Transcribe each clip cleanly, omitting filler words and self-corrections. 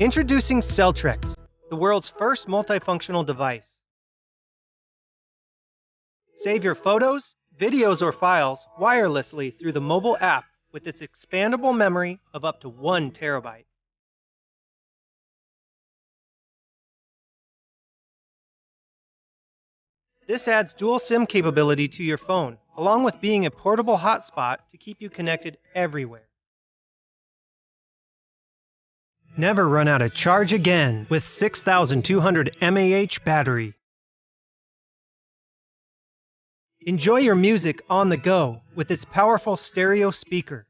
Introducing Centric, the world's first multifunctional device. Save your photos, videos, or files wirelessly through the mobile app with its expandable memory of up to 1 terabyte. This adds dual SIM capability to your phone, along with being a portable hotspot to keep you connected everywhere. Never run out of charge again with 6,200 mAh battery. Enjoy your music on the go with its powerful stereo speaker.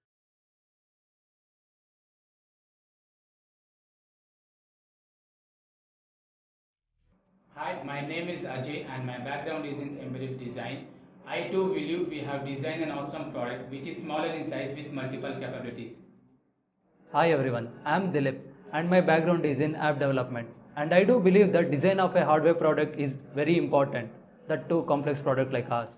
Hi, my name is Ajay and my background is in embedded design. I too believe we have designed an awesome product which is smaller in size with multiple capabilities. Hi everyone, I am Dilip and my background is in app development, and I do believe that design of a hardware product is very important, that too complex product like ours.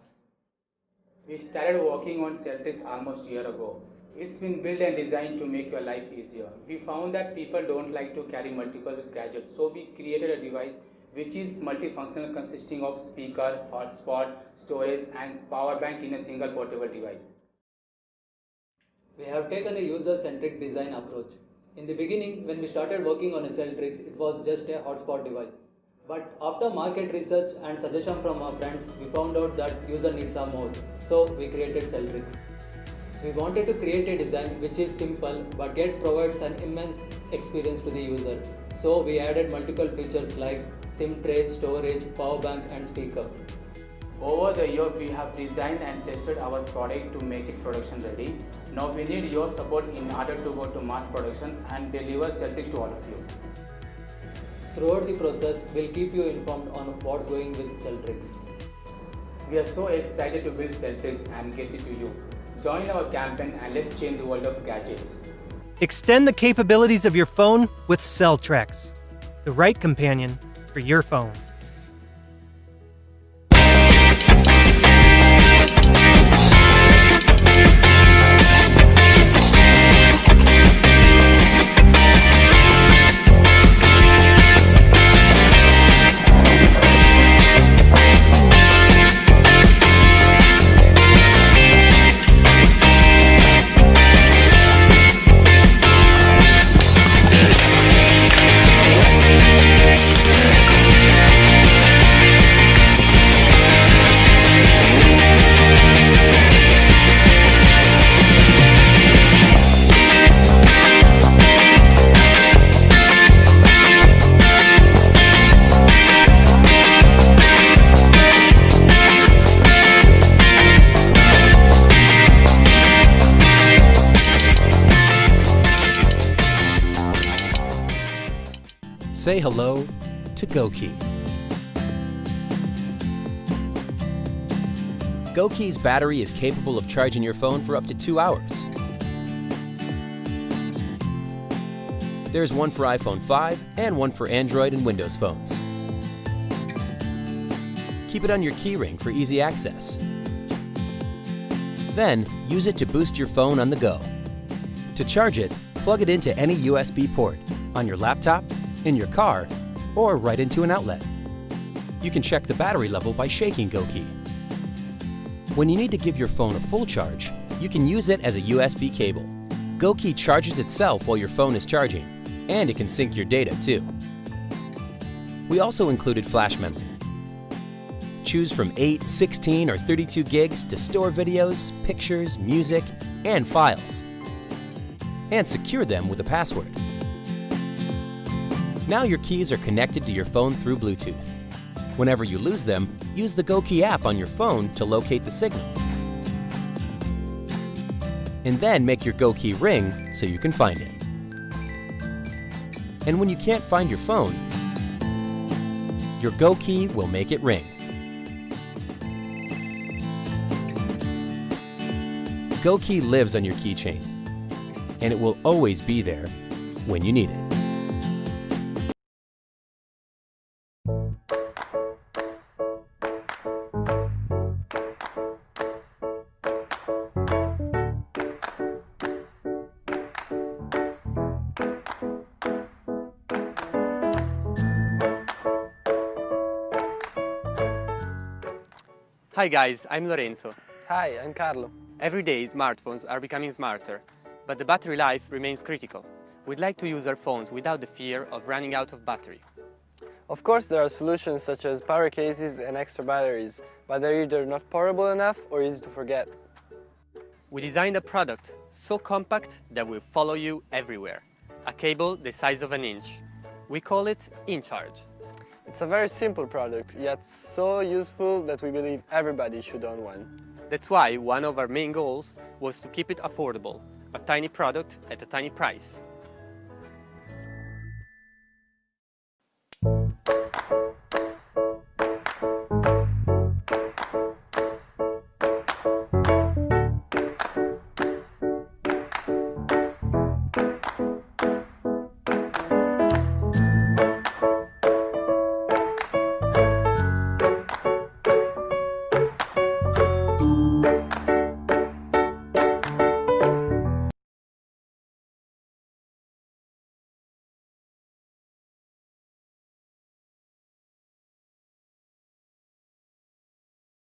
We started working on Celtics almost a year ago. It's been built and designed to make your life easier. We found that people don't like to carry multiple gadgets, so we created a device which is multifunctional, consisting of speaker, hotspot, storage and power bank in a single portable device. We have taken a user-centric design approach. In the beginning, when we started working on a Celtrix, it was just a hotspot device. But after market research and suggestion from our friends, we found out that user needs some more. So we created Celtrix. We wanted to create a design which is simple but yet provides an immense experience to the user. So we added multiple features like SIM tray, storage, power bank and speaker. Over the year, we have designed and tested our product to make it production ready. Now we need your support in order to go to mass production and deliver Celtics to all of you. Throughout the process, we'll keep you informed on what's going with Celtrix. We are so excited to build Celtics and get it to you. Join our campaign and let's change the world of gadgets. Extend the capabilities of your phone with Centric, the right companion for your phone. Say hello to GoKey. GoKey's battery is capable of charging your phone for up to 2 hours. There's one for iPhone 5 and one for Android and Windows phones. Keep it on your keyring for easy access. Then, use it to boost your phone on the go. To charge it, plug it into any USB port, on your laptop, in your car, or right into an outlet. You can check the battery level by shaking GoKey. When you need to give your phone a full charge, you can use it as a USB cable. GoKey charges itself while your phone is charging, and it can sync your data too. We also included flash memory. Choose from 8, 16, or 32 gigs to store videos, pictures, music, and files. And secure them with a password. Now your keys are connected to your phone through Bluetooth. Whenever you lose them, use the GoKey app on your phone to locate the signal. And then make your GoKey ring so you can find it. And when you can't find your phone, your GoKey will make it ring. GoKey lives on your keychain, and it will always be there when you need it. Hi guys, I'm Lorenzo. Hi, I'm Carlo. Every day smartphones are becoming smarter, but the battery life remains critical. We'd like to use our phones without the fear of running out of battery. Of course, there are solutions such as power cases and extra batteries, but they're either not portable enough or easy to forget. We designed a product so compact that will follow you everywhere. A cable the size of an inch. We call it InCharge. It's a very simple product, yet so useful that we believe everybody should own one. That's why one of our main goals was to keep it affordable, a tiny product at a tiny price.